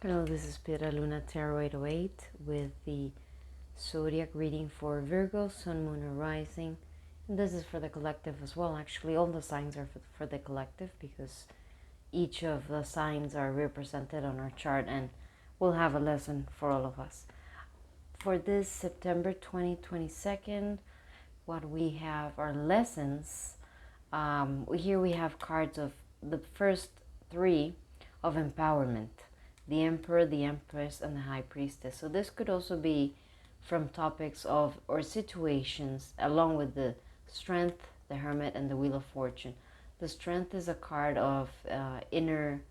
Hello, this is Sabrina Taro 808 with the zodiac reading for Virgo, Sun, Moon, or Rising. And this is for the collective as well. Actually, all the signs are for the collective because each of the signs are represented on our chart and we'll have a lesson for all of us. For this September 2022, what we have are lessons. Here we have cards of the first three of empowerment: the Emperor, the Empress, and the High Priestess. So this could also be from topics of or situations along with the Strength, the Hermit, and the Wheel of Fortune. The Strength is a card of inner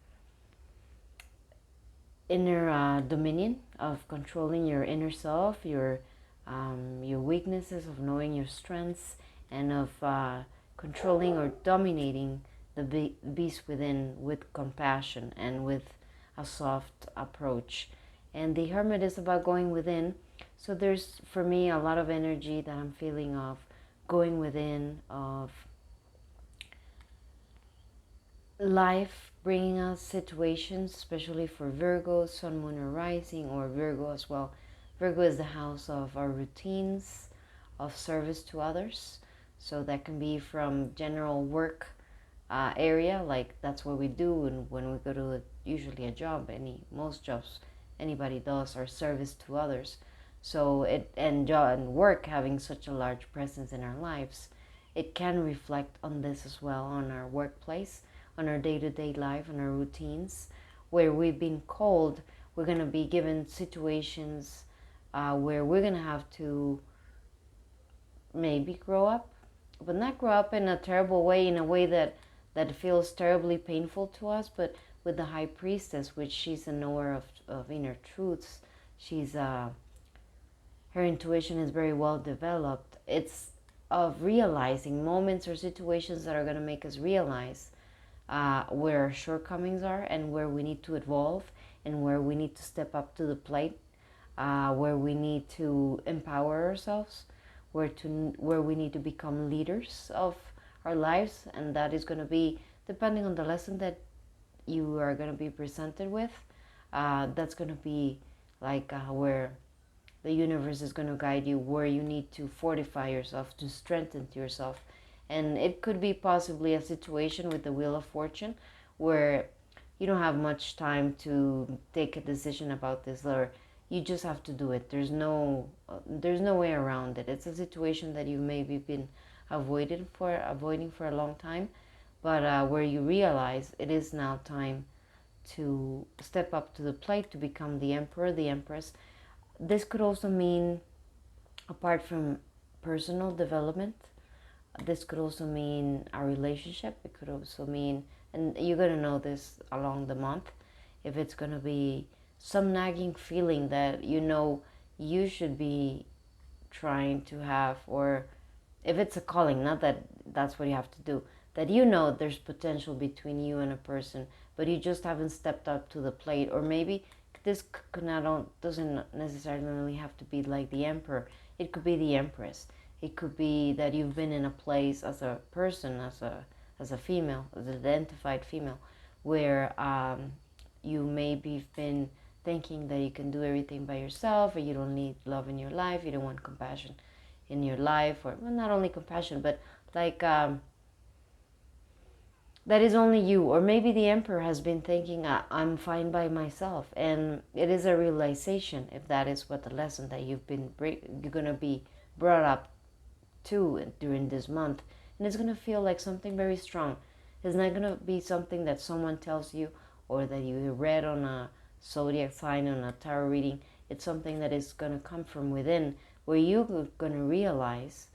dominion, of controlling your inner self, your weaknesses, of knowing your strengths, and of controlling or dominating the beast within with compassion and with a soft approach. And the Hermit is about going within. So there's, for me, a lot of energy that I'm feeling of going within, of life bringing us situations, especially for Virgo, Sun, Moon, or Rising, or Virgo as well. Virgo is the house of our routines, of service to others. So that can be from general work area, like that's what we do, and when we go to usually a job, most jobs anybody does are service to others. So and work having such a large presence in our lives, it can reflect on this as well, on our workplace, on our day-to-day life, on our routines, where we've been called. We're going to be given situations where we're going to have to maybe grow up, but not grow up in a terrible way, in a way that feels terribly painful to us. But with the High Priestess, which she's a knower of inner truths, she's her intuition is very well developed. It's of realizing moments or situations that are going to make us realize where our shortcomings are and where we need to evolve and where we need to step up to the plate, where we need to empower ourselves, where we need to become leaders of our lives. And that is going to be depending on the lesson that you are going to be presented with. That's going to be like where the universe is going to guide you, where you need to fortify yourself, to strengthen yourself. And it could be possibly a situation with the Wheel of Fortune where you don't have much time to take a decision about this, or you just have to do it. There's no way around it. It's a situation that you maybe been avoiding for a long time, but where you realize it is now time to step up to the plate, to become the Emperor, the Empress. This could also mean, apart from personal development, this could also mean a relationship. It could also mean, and you're going to know this along the month, if it's going to be some nagging feeling that you should be trying to have, or if it's a calling, not that that's what you have to do, that there's potential between you and a person, but you just haven't stepped up to the plate. Or maybe this doesn't necessarily have to be like the Emperor. It could be the Empress. It could be that you've been in a place as a person, as a female, as an identified female, where you maybe have been thinking that you can do everything by yourself, or you don't need love in your life, you don't want compassion in your life, or well, not only compassion, but like that is only you. Or maybe the Emperor has been thinking, I'm fine by myself. And it is a realization, if that is what the lesson that you're going to be brought up to during this month. And it's going to feel like something very strong. It's not going to be something that someone tells you or that you read on a zodiac sign, on a tarot reading. It's something that is going to come from within, where you're going to realize,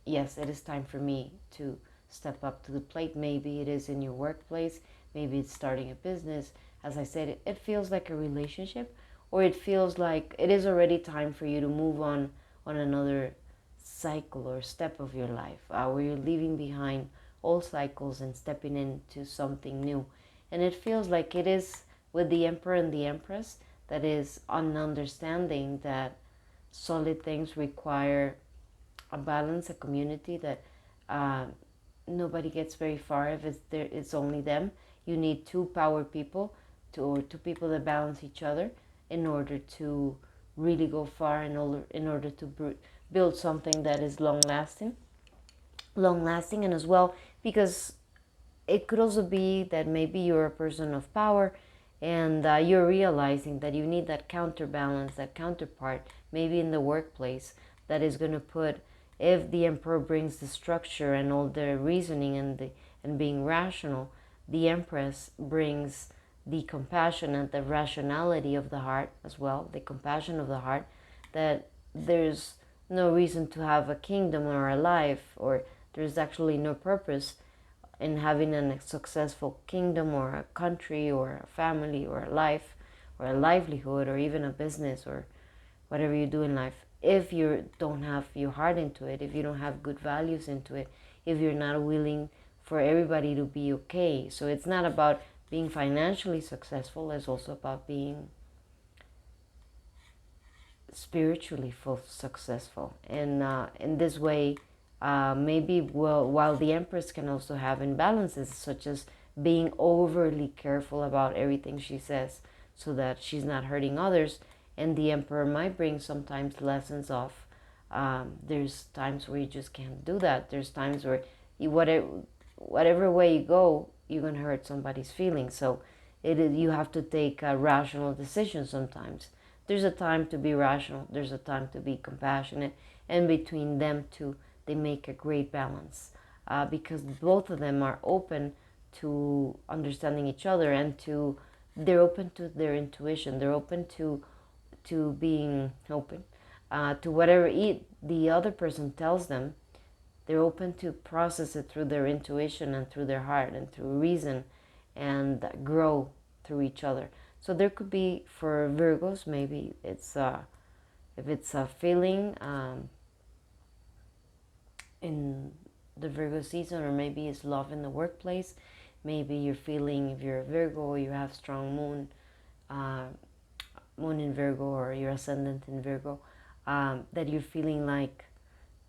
yes, it is time for me to step up to the plate. Maybe it is in your workplace, maybe it's starting a business. As I said, it feels like a relationship, or it feels like it is already time for you to move on another cycle or step of your life, where you're leaving behind old cycles and stepping into something new. And it feels like it is with the Emperor and the Empress, that is an understanding that solid things require a balance, a community, that nobody gets very far if it's only them. You need two power people or two people that balance each other in order to really go far, in order to build something that is long lasting. And as well, because it could also be that maybe you're a person of power, and you're realizing that you need that counterbalance, that counterpart, maybe in the workplace, that is going to put, if the emperor brings the structure and all the reasoning and being rational, the empress brings the compassion and the rationality of the heart as well, the compassion of the heart, that there's no reason to have a kingdom or a life, or there's actually no purpose in having a successful kingdom or a country or a family or a life or a livelihood or even a business or whatever you do in life, if you don't have your heart into it, if you don't have good values into it, if you're not willing for everybody to be okay. So it's not about being financially successful, it's also about being spiritually successful. And in this way, maybe while the empress can also have imbalances, such as being overly careful about everything she says so that she's not hurting others, and the emperor might bring sometimes lessons of there's times where you just can't do that. There's times where whatever way you go, you're going to hurt somebody's feelings. So you have to take a rational decision sometimes. There's a time to be rational, there's a time to be compassionate, and between them two, they make a great balance, because both of them are open to understanding each other, and they're open to their intuition, they're open to being open to whatever the other person tells them. They're open to process it through their intuition and through their heart and through reason, and grow through each other. So there could be, for Virgos, maybe it's if it's a feeling in the Virgo season, or maybe it's love in the workplace. Maybe you're feeling, if you're a Virgo or you have strong moon in Virgo, or your ascendant in Virgo, that you're feeling like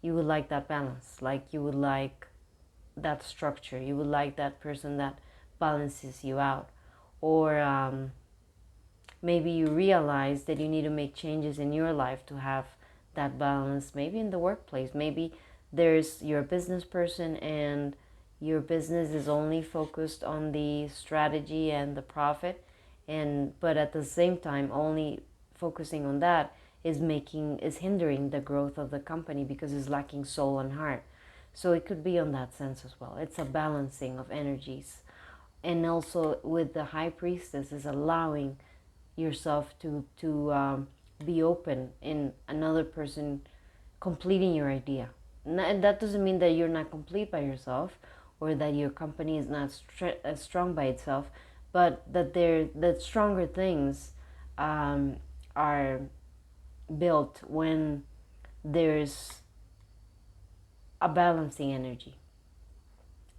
you would like that balance, like you would like that structure, you would like that person that balances you out. Or maybe you realize that you need to make changes in your life to have that balance, maybe in the workplace. Maybe you're a business person and your business is only focused on the strategy and the profit, but at the same time only focusing on that is hindering the growth of the company because it's lacking soul and heart. So it could be on that sense as well. It's a balancing of energies. And also with the high priestess is allowing yourself to be open in another person completing your idea. And that doesn't mean that you're not complete by yourself, or that your company is not strong by itself, but that stronger things are built when there's a balancing energy,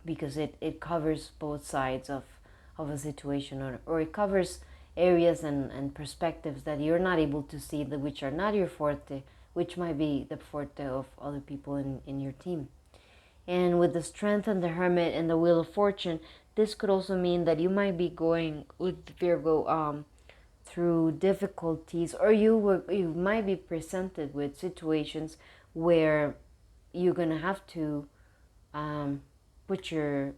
because it covers both sides of a situation, or it covers areas and perspectives that you're not able to see, which are not your forte, which might be the forte of other people in your team. And with the Strength and the Hermit and the Wheel of Fortune, this could also mean that you might be going with Virgo through difficulties, or you might be presented with situations where you're gonna have to put your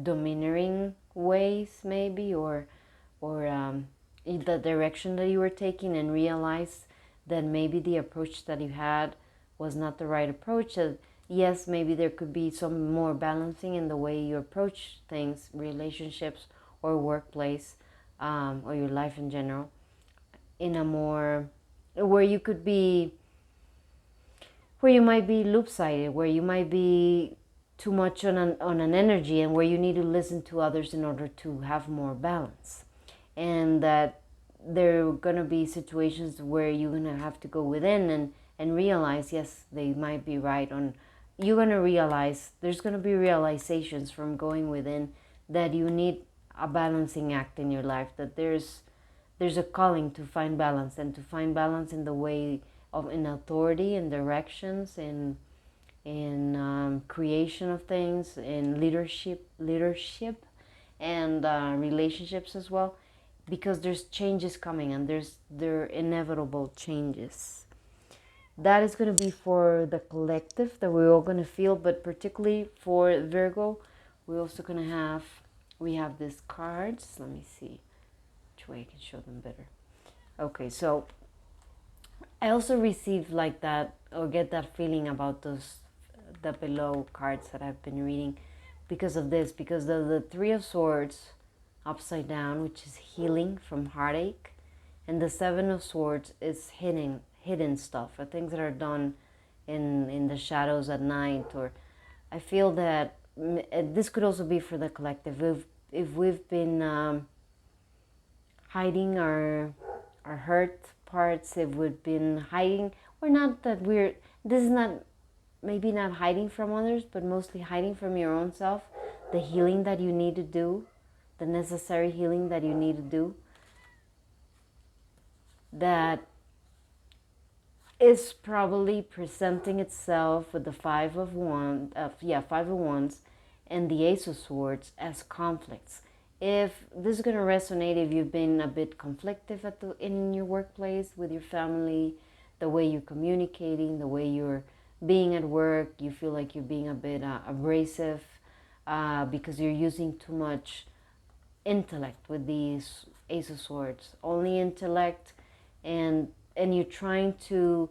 domineering ways, maybe, or in the direction that you were taking, and realize that maybe the approach that you had was not the right approach. Yes, maybe there could be some more balancing in the way you approach things, relationships or workplace, or your life in general, in a more, where you might be loop-sided, where you might be too much on an energy, and where you need to listen to others in order to have more balance. And that there are going to be situations where you're going to have to go within and realize, yes, they might be right. You're going to realize, there's going to be realizations from going within, that you need a balancing act in your life, that there's a calling to find balance, and to find balance in the way of, in authority, in directions, in creation of things, in leadership, and relationships as well, because there's changes coming, and there are inevitable changes. That is going to be for the collective that we're all going to feel, but particularly for Virgo, we're also going to have, we have these cards. Let me see which way I can show them better. Okay, so I also receive like that, or get that feeling about those, the below cards that I've been reading, because of this, because the Three of Swords upside down, which is healing from heartache, and the Seven of Swords is hidden stuff, or things that are done in the shadows at night. Or I feel that this could also be for the collective. If we've been hiding our hurt parts, if we've been hiding, or not that we're, this is not, maybe not hiding from others, but mostly hiding from your own self, the healing that you need to do, the necessary healing that you need to do, that is probably presenting itself with the Five of Wands and the Ace of Swords as conflicts. If this is going to resonate, if you've been a bit conflictive in your workplace, with your family, the way you're communicating, the way you're being at work, you feel like you're being a bit abrasive because you're using too much intellect with these Ace of Swords, only intellect, and you're trying to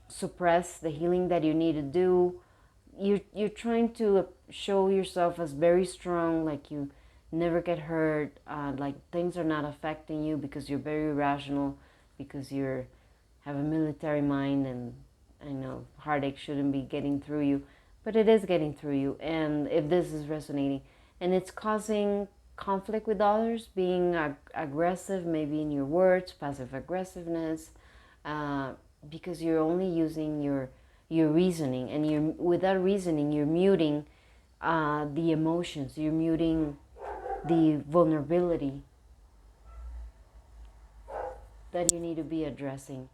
suppress the healing that you need to do. You're trying to show yourself as very strong, like you never get hurt, like things are not affecting you because you're very rational, because you're have a military mind, and I know heartache shouldn't be getting through you, but it is getting through you. And if this is resonating and it's causing conflict with others, being aggressive, maybe in your words, passive aggressiveness, because you're only using your reasoning, and you're, with that reasoning, you're muting the emotions, you're muting the vulnerability that you need to be addressing.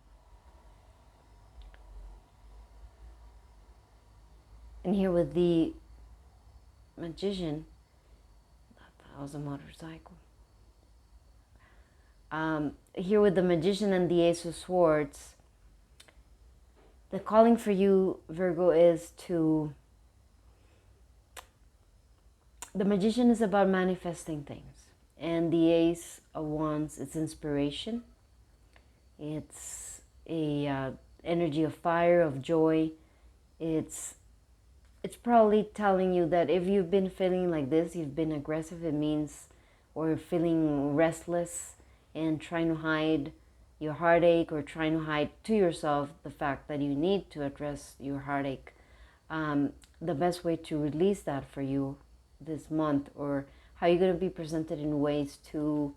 And here with the Magician, that was a motorcycle. Here with the Magician and the Ace of Swords, the calling for you, Virgo, is to... The Magician is about manifesting things. And the Ace of Wands, it's inspiration. It's a energy of fire, of joy. It's probably telling you that if you've been feeling like this, you've been aggressive, it means, or feeling restless and trying to hide your heartache, or trying to hide to yourself the fact that you need to address your heartache. The best way to release that for you this month, or how you're going to be presented in ways to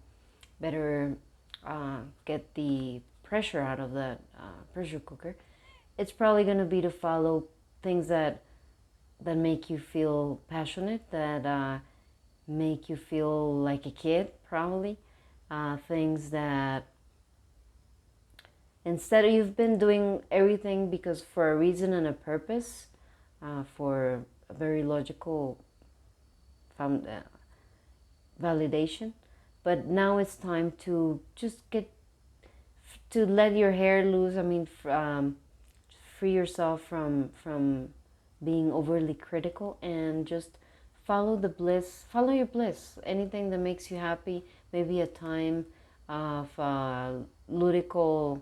better get the pressure out of that pressure cooker, it's probably going to be to follow things that make you feel passionate, that make you feel like a kid, probably. Things that, instead of, you've been doing everything because for a reason and a purpose, for a very logical validation, but now it's time to just to let your hair loose. I mean, free yourself from being overly critical, and just follow the bliss, follow your bliss, anything that makes you happy. Maybe a time of ludical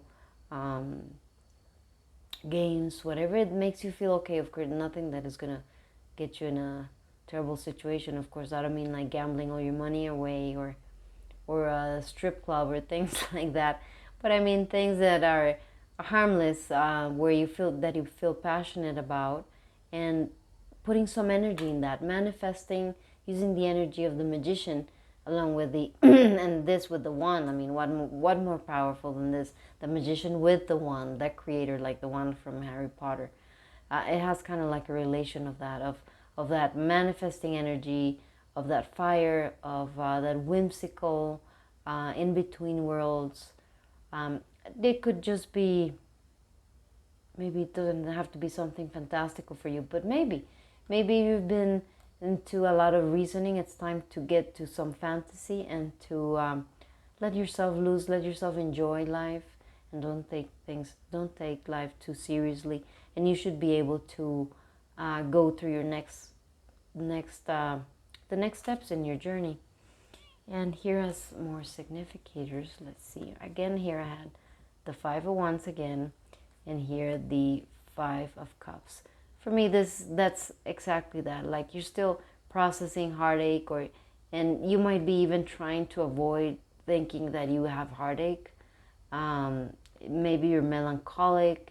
games, whatever it makes you feel okay. Of course, nothing that is gonna get you in a terrible situation. Of course, I don't mean like gambling all your money away, or a strip club, or things like that, but I mean things that are harmless, where you feel passionate about, and putting some energy in that, manifesting, using the energy of the Magician along with the and this with the wand. I mean, what more powerful than this? The Magician with the wand, that creator, like the one from Harry Potter. It has kind of like a relation of that, of that manifesting energy, of that fire, of that whimsical in between worlds. It could just be, maybe it doesn't have to be something fantastical for you, but maybe you've been into a lot of reasoning. It's time to get to some fantasy and to let yourself loose, let yourself enjoy life, and don't take life too seriously. And you should be able to go through your the next steps in your journey. And here as more significators, let's see. Again, here I had the Five of Wands again, and here the Five of Cups. For me, that's exactly that. Like, you're still processing heartache, and you might be even trying to avoid thinking that you have heartache. Maybe you're melancholic.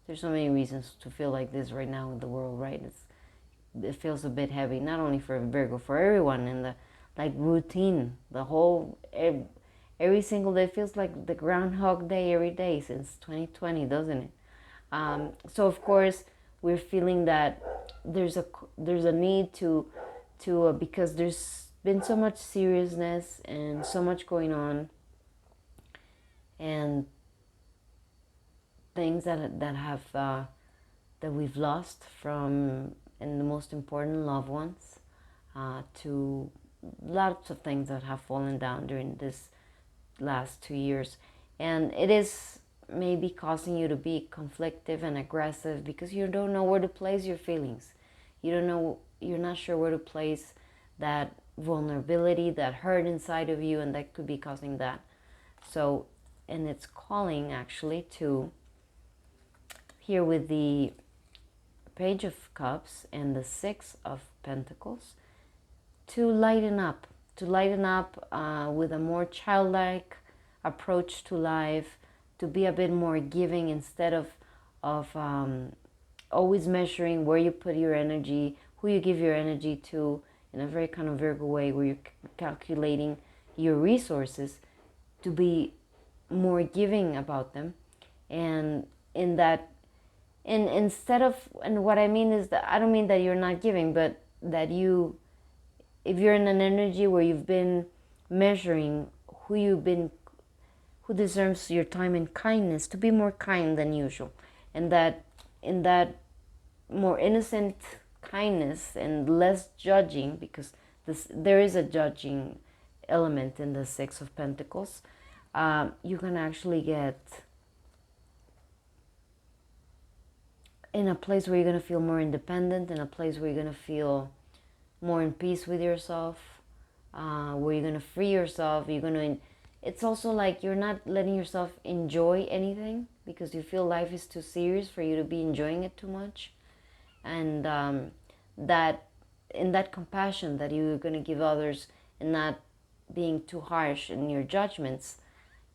There's so many reasons to feel like this right now in the world, right? It feels a bit heavy, not only for Virgo, for everyone in the like routine. The whole every single day feels like the Groundhog Day every day since 2020, doesn't it? So of course we're feeling that there's a need to because there's been so much seriousness and so much going on, and things that have that we've lost from, and the most important, loved ones, to lots of things that have fallen down during this last 2 years. And it is maybe causing you to be conflictive and aggressive because you don't know where to place your feelings. You're not sure where to place that vulnerability, that hurt inside of you, and that could be causing that. So, and it's calling actually to, here with the Page of Cups and the Six of Pentacles, to lighten up, with a more childlike approach to life, to be a bit more giving instead of always measuring where you put your energy, who you give your energy to, in a very kind of Virgo way, where you're calculating your resources, to be more giving about them. And in that, and instead of, and what I mean is that I don't mean that you're not giving, but that you, if you're in an energy where you've been measuring who deserves your time and kindness, to be more kind than usual. And that in that more innocent kindness and less judging, because there is a judging element in the Six of Pentacles, you can actually get in a place where you're going to feel more independent, in a place where you're going to feel more in peace with yourself, where you're going to free yourself. It's also like you're not letting yourself enjoy anything because you feel life is too serious for you to be enjoying it too much. And that in that compassion that you're going to give others, and not being too harsh in your judgments,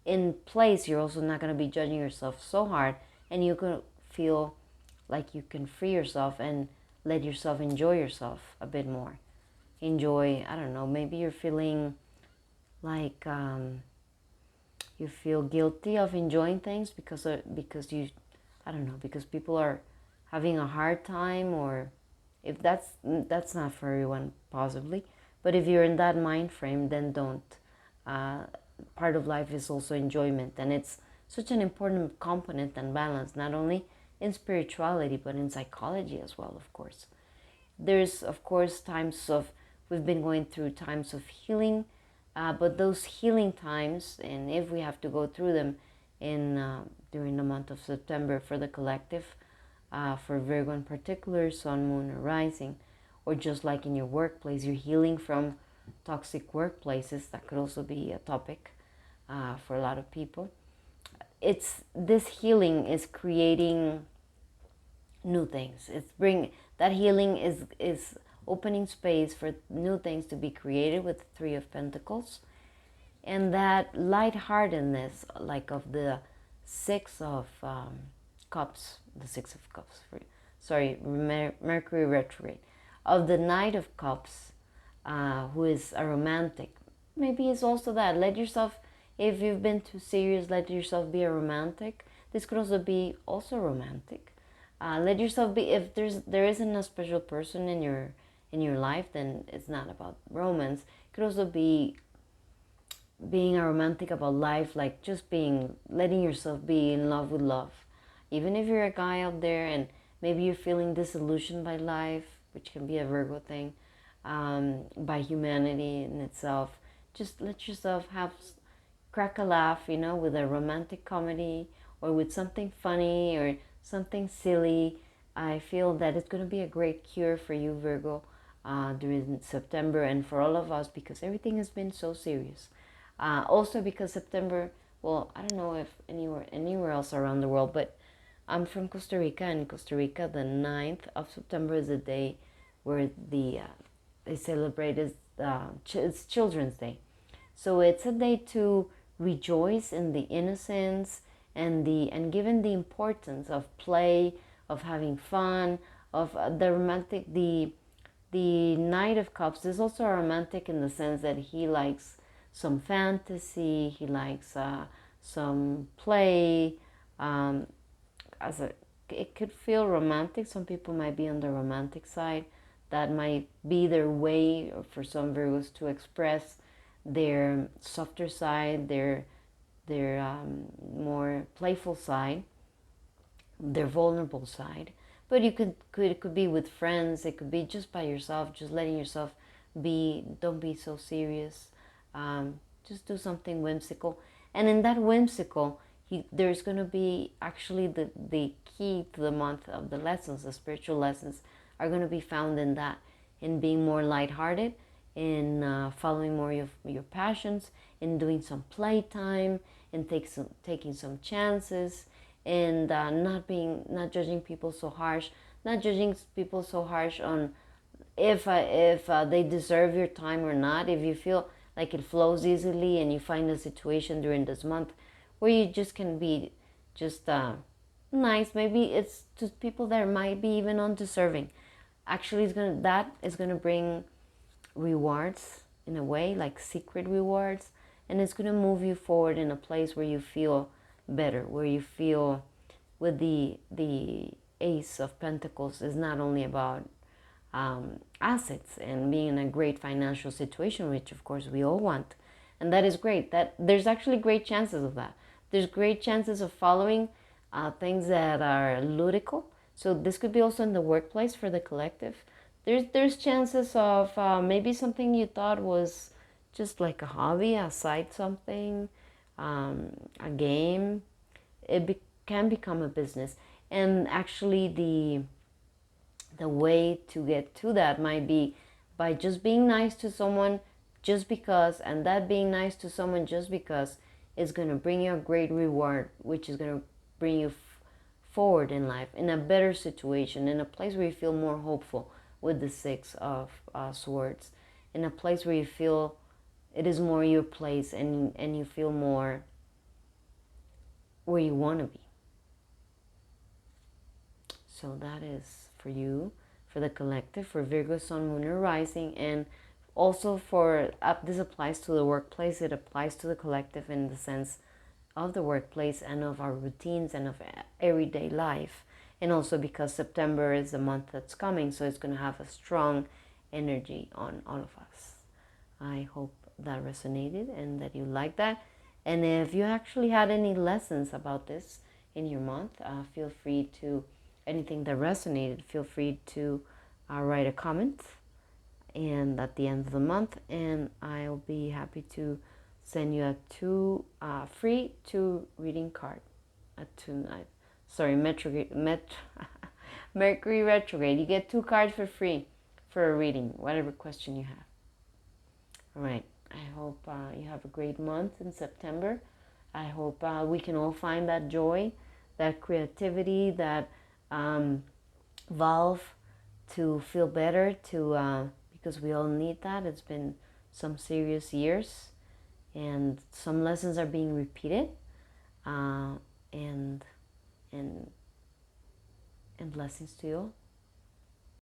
in place you're also not going to be judging yourself so hard, and you can feel like you can free yourself and let yourself enjoy yourself a bit more. Enjoy, I don't know, maybe you're feeling like you feel guilty of enjoying things because you, I don't know, because people are having a hard time, or if that's not for everyone possibly, but if you're in that mind frame, then don't. Part of life is also enjoyment, and it's such an important component and balance, not only in spirituality but in psychology as well. Of course, there's of course times of, we've been going through times of healing, but those healing times, and if we have to go through them in during the month of September for the collective, for Virgo in particular, Sun, Moon, or Rising, or just like in your workplace, you're healing from toxic workplaces. That could also be a topic for a lot of people. This healing is creating new things. That healing is opening space for new things to be created with the Three of Pentacles, and that lightheartedness, like of the Six of Cups, the Six of Cups. Mercury retrograde, of the Knight of Cups, who is a romantic. Maybe it's also that. Let yourself, if you've been too serious, let yourself be a romantic. This could also be romantic. Let yourself be, if there isn't a special person in your life, then it's not about romance. It could also be being a romantic about life, like just letting yourself be in love with love. Even if you're a guy out there and maybe you're feeling disillusioned by life, which can be a Virgo thing, by humanity in itself. Just let yourself crack a laugh, you know, with a romantic comedy or with something funny or something silly. I feel that it's going to be a great cure for you, Virgo, during September, and for all of us, because everything has been so serious. Also because September, well, I don't know if anywhere else around the world, but I'm from Costa Rica, and in Costa Rica, the 9th of September is the day where they celebrate it's Children's Day. So it's a day to rejoice in the innocence and given the importance of play, of having fun, of the romantic the Knight of Cups is also romantic in the sense that he likes some fantasy, he likes some play. Um, as a It could feel romantic. Some people might be on the romantic side. That might be their way for some Virgos to express their softer side, their more playful side, their vulnerable side. But it could be with friends. It could be just by yourself, just letting yourself be. Don't be so serious. Just do something whimsical. And in that whimsical, there's going to be actually the key to the month of the lessons, the spiritual lessons are going to be found in that, in being more lighthearted, in following more of your passions, in doing some playtime, in taking some chances, and not judging people so harsh, not judging people so harsh on if they deserve your time or not. If you feel like it flows easily and you find a situation during this month where you just can be just nice, maybe it's to people that might be even undeserving. Actually, that is gonna bring rewards in a way, like secret rewards, and it's gonna move you forward in a place where you feel better, where you feel with the Ace of Pentacles is not only about assets and being in a great financial situation, which of course we all want, and that is great. That there's actually great chances of that. There's great chances of following things that are ludical. So this could be also in the workplace for the collective. There's chances of maybe something you thought was just like a hobby, a side something, a game. Can become a business, and actually the way to get to that might be by just being nice to someone just because, and that being nice to someone just because is going to bring you a great reward, which is going to bring you forward in life, in a better situation, in a place where you feel more hopeful with the Six of Swords, in a place where you feel it is more your place and you feel more where you want to be. So that is for you, for the collective, for Virgo, Sun, Moon, or Rising, and also for this applies to the workplace. It applies to the collective in the sense of the workplace and of our routines and of everyday life. And also because September is the month that's coming, so it's going to have a strong energy on all of us. I hope that resonated and that you like that. And if you actually had any lessons about this in your month, feel free to, anything that resonated, feel free to write a comment and at the end of the month, and I'll be happy to send you a free 2 reading card. Mercury retrograde. You get 2 cards for free for a reading, whatever question you have. All right. I hope you have a great month in September. I hope we can all find that joy, that creativity, that valve to feel better, because we all need that. It's been some serious years, and some lessons are being repeated, and blessings to you all.